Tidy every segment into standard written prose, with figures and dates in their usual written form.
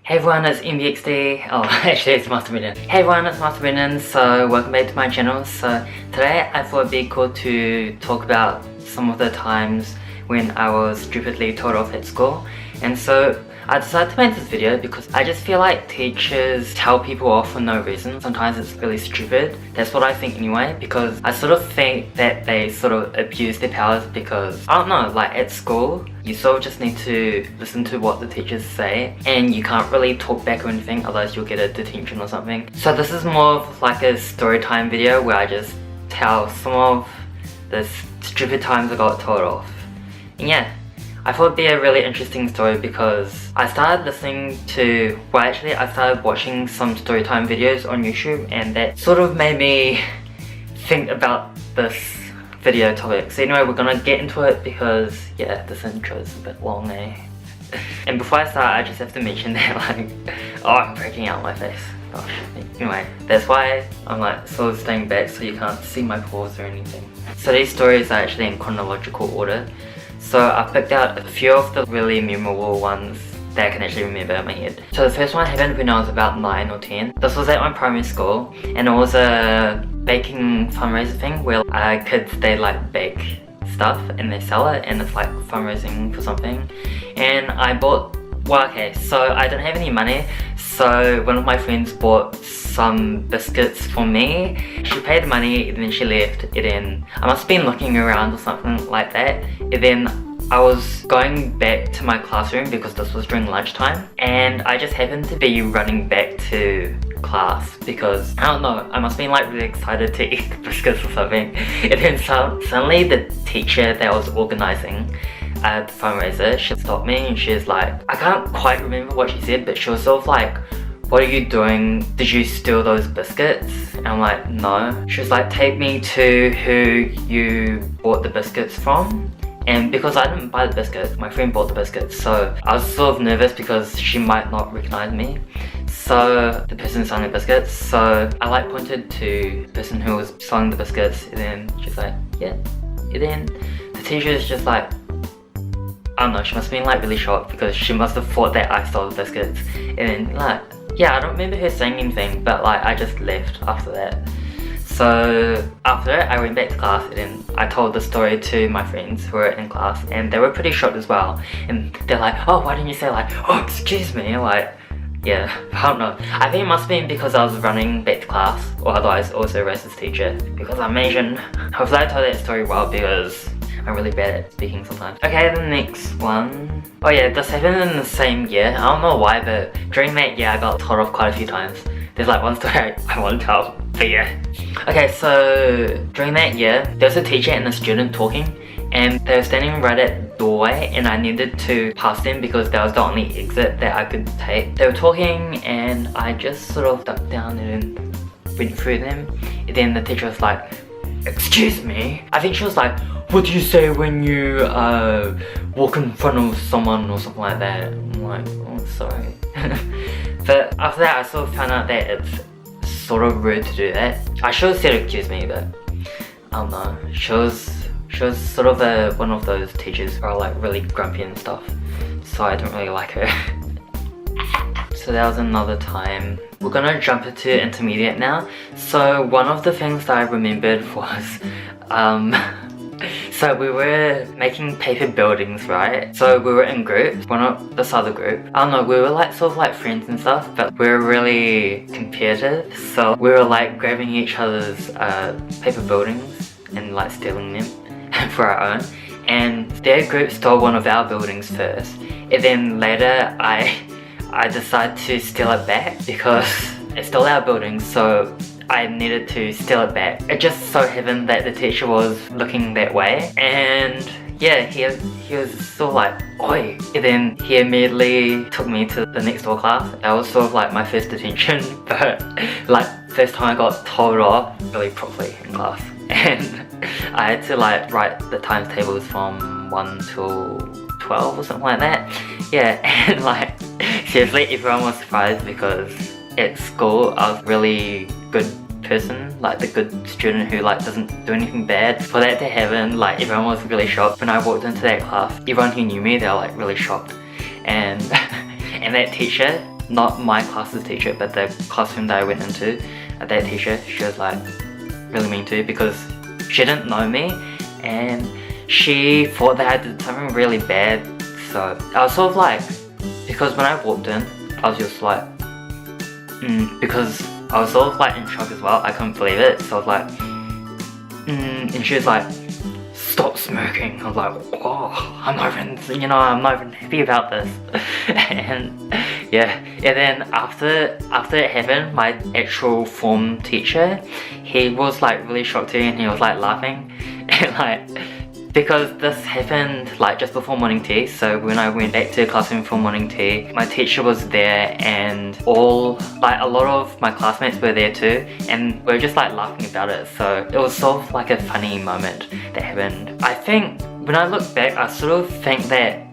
Hey everyone, it's MBXD. Oh, actually it's Master Brennan. Hey everyone, it's Master Brennan. So welcome back to my channel. So today I thought it'd be cool to talk about some of the times when I was stupidly told off at school. And so I decided to make this video because I just feel like teachers tell people off for no reason. Sometimes it's really stupid. That's what I think anyway, because I sort of think that they sort of abuse their powers because, I don't know, like at school, you sort of just need to listen to what the teachers say and you can't really talk back or anything, otherwise you'll get a detention or something. So this is more of like a story time video where I just tell some of the stupid times I got told off. And yeah, I thought it'd be a really interesting story because I started listening to, well actually I started watching some storytime videos on YouTube and that sort of made me think about this video topic. So anyway, we're gonna get into it because yeah, this intro is a bit long, eh? And before I start, I just have to mention that like, oh, I'm breaking out my face. Gosh. Anyway, that's why I'm like sort of staying back so you can't see my pores or anything. So these stories are actually in chronological order. So I picked out a few of the really memorable ones that I can actually remember in my head. So the first one happened when I was about 9 or 10. This was at my primary school and it was a baking fundraiser thing where kids, they like bake stuff and they sell it and it's like fundraising for something. And I bought, well okay, so I didn't have any money, so one of my friends bought some biscuits for me. She paid the money and then she left, and then I must have been looking around or something like that, and then I was going back to my classroom because this was during lunchtime and I just happened to be running back to class because, I don't know, I must have been like really excited to eat the biscuits or something, and then suddenly the teacher that was organising the fundraiser, she stopped me and she was like, I can't quite remember what she said, but she was sort of like, what are you doing? Did you steal those biscuits? And I'm like, no. She was like, take me to who you bought the biscuits from. And because I didn't buy the biscuits, my friend bought the biscuits, so I was sort of nervous because she might not recognize me. So the person selling the biscuits, so I like pointed to the person who was selling the biscuits, and then she's like, yeah. And then the teacher is just like, I don't know, she must have been like really shocked because she must have thought that I stole the biscuits. And then like, yeah, I don't remember her saying anything, but like I just left after that. So after that, I went back to class and then I told the story to my friends who were in class and they were pretty shocked as well. And they're like, oh, why didn't you say like, oh, excuse me? Like, yeah, I don't know. I think it must have been because I was running back to class, or otherwise also racist teacher, because I'm Asian. Hopefully I told that story well because I'm really bad at speaking sometimes. Okay, the next one. Oh yeah, this happened in the same year. I don't know why, but during that year I got told off quite a few times. There's like one story I want to tell, but yeah. Okay, so during that year, there was a teacher and a student talking and they were standing right at the doorway and I needed to pass them because that was the only exit that I could take. They were talking and I just sort of ducked down and went through them. And then the teacher was like, excuse me? I think she was like, what do you say when you walk in front of someone or something like that? I'm like, oh, sorry. But after that, I sort of found out that it's sort of rude to do that. I should have said excuse me, but I don't know. She was sort of one of those teachers who are like really grumpy and stuff, so I don't really like her. So that was another time. We're gonna jump into intermediate now. So one of the things that I remembered was so we were making paper buildings, right? So we were in groups, one of this other group. I don't know, we were like sort of like friends and stuff, but we were really competitive. So we were like grabbing each other's paper buildings and like stealing them for our own. And their group stole one of our buildings first. And then later I decided to steal it back because it stole our building, so I needed to steal it back. It just so happened that the teacher was looking that way and yeah, he was sort of like, oi! And then he immediately took me to the next door class. That was sort of like my first detention, but like first time I got told off really properly in class. And I had to like write the times tables from 1 till 12 or something like that. Yeah, and like seriously everyone was surprised because at school I was really good person, like the good student who like doesn't do anything bad. For that to happen, like everyone was really shocked. When I walked into that class, everyone who knew me, they were like really shocked. And and that teacher, not my class's teacher, but the classroom that I went into, that teacher, she was like really mean to, because she didn't know me and she thought that I did something really bad. So I was sort of like, because when I walked in, I was just like, because I was sort of like in shock as well. I couldn't believe it. So I was like, and she was like, stop smoking. I was like, oh, I'm not even, you know, I'm not even happy about this. And yeah, and then after it happened, my actual form teacher, he was like really shocked too, and he was like laughing, and like, because this happened like just before morning tea. So when I went back to the classroom for morning tea, my teacher was there, and a lot of my classmates were there too, and we were just like laughing about it. So it was sort of like a funny moment that happened. I think when I look back, I sort of think that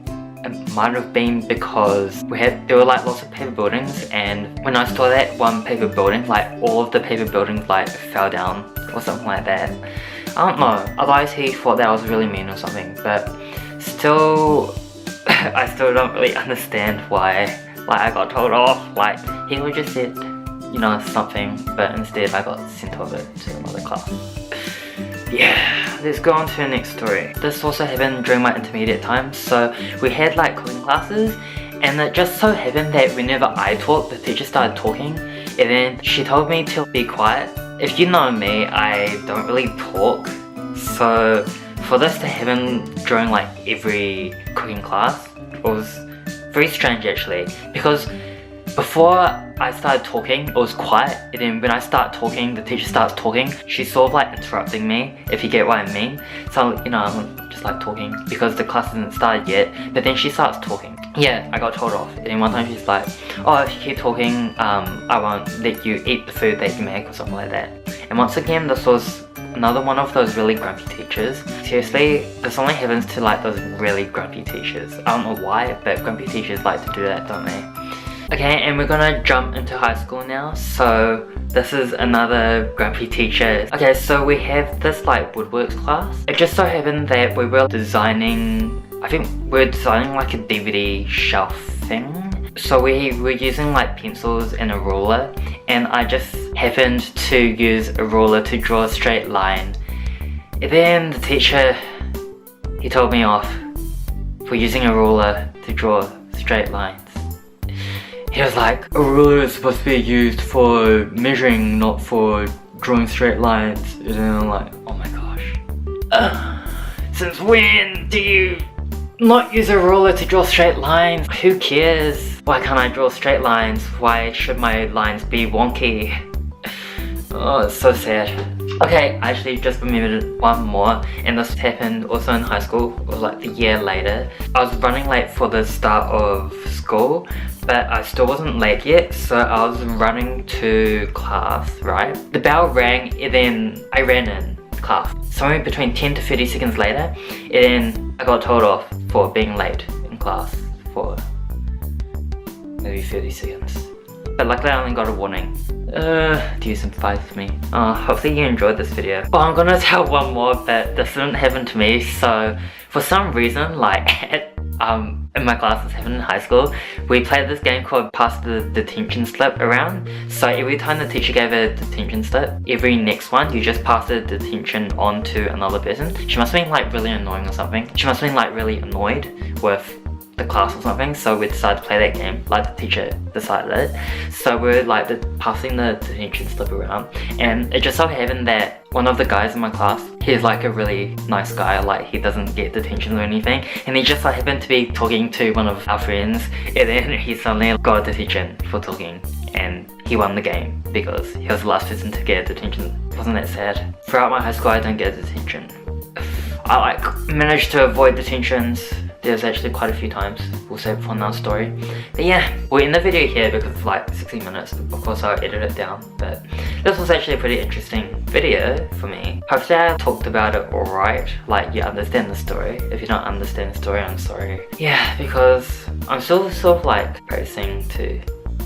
it might have been because there were like lots of paper buildings, and when I saw that one paper building, like all of the paper buildings like fell down or something like that. I don't know, otherwise he thought that I was really mean or something, but still, I still don't really understand why I got told off. Like, he would just said, you know, something, but instead I got sent over to another class. Yeah, let's go on to the next story. This also happened during my intermediate time. So we had like cooking classes, and it just so happened that whenever I talked, the teacher started talking, and then she told me to be quiet. If you know me, I don't really talk, so for this to happen during like every cooking class, it was very strange actually, because before I started talking, it was quiet, and then when I start talking, the teacher starts talking. She's sort of like interrupting me, if you get what I mean. So, you know, I'm just like talking because the class hasn't started yet, but then she starts talking. Yeah, I got told off. And then one time she's like, oh, if you keep talking, I won't let you eat the food that you make or something like that. And once again, this was another one of those really grumpy teachers. Seriously, this only happens to like those really grumpy teachers. I don't know why, but grumpy teachers like to do that, don't they? Okay, and we're gonna jump into high school now. So this is another grumpy teacher. Okay, so we have this like woodworks class. It just so happened that we were designing, I think we're designing like a DVD shelf thing. So we were using like pencils and a ruler, and I just happened to use a ruler to draw a straight line. And then the teacher, he told me off for using a ruler to draw straight lines. He was like, a ruler is supposed to be used for measuring, not for drawing straight lines. And then I'm like, oh my gosh. Since when do you not use a ruler to draw straight lines? Who cares? Why can't I draw straight lines? Why should my lines be wonky? Oh, it's so sad. Okay, I actually just remembered one more, and this happened also in high school, or like the year later. I was running late for the start of school, but I still wasn't late yet, so I was running to class, right? The bell rang, and then I ran in class. Somewhere between 10 to 30 seconds later, and then I got told off for being late in class for maybe 30 seconds. But luckily I only got a warning. Do you sympathize with me? Hopefully you enjoyed this video. Well, I'm gonna tell one more, but this didn't happen to me. So for some reason, like in my classes happened in high school, we played this game called Pass the Detention Slip around. So every time the teacher gave a detention slip, every next one, you just pass the detention on to another person. She must have been like really annoying or something. She must have been like really annoyed with the class or something, so we decided to play that game, like the teacher decided it. So we're like passing the detention slip around, and it just so happened that one of the guys in my class, he's like a really nice guy, like he doesn't get detention or anything, and he just so happened to be talking to one of our friends, and then he suddenly got a detention for talking, and he won the game because he was the last person to get a detention. Wasn't that sad? Throughout my high school I don't get a detention. I like managed to avoid detentions. There's actually quite a few times. We'll save it for another story. But yeah, we'll end the video here because it's like 16 minutes. Of course I'll edit it down, but this was actually a pretty interesting video for me. Hopefully I talked about it alright, like you understand the story. If you don't understand the story, I'm sorry. Yeah, because I'm still sort of like practicing to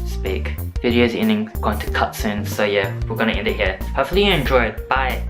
speak. Video's ending, going to cut soon, so yeah, we're gonna end it here. Hopefully you enjoyed. Bye!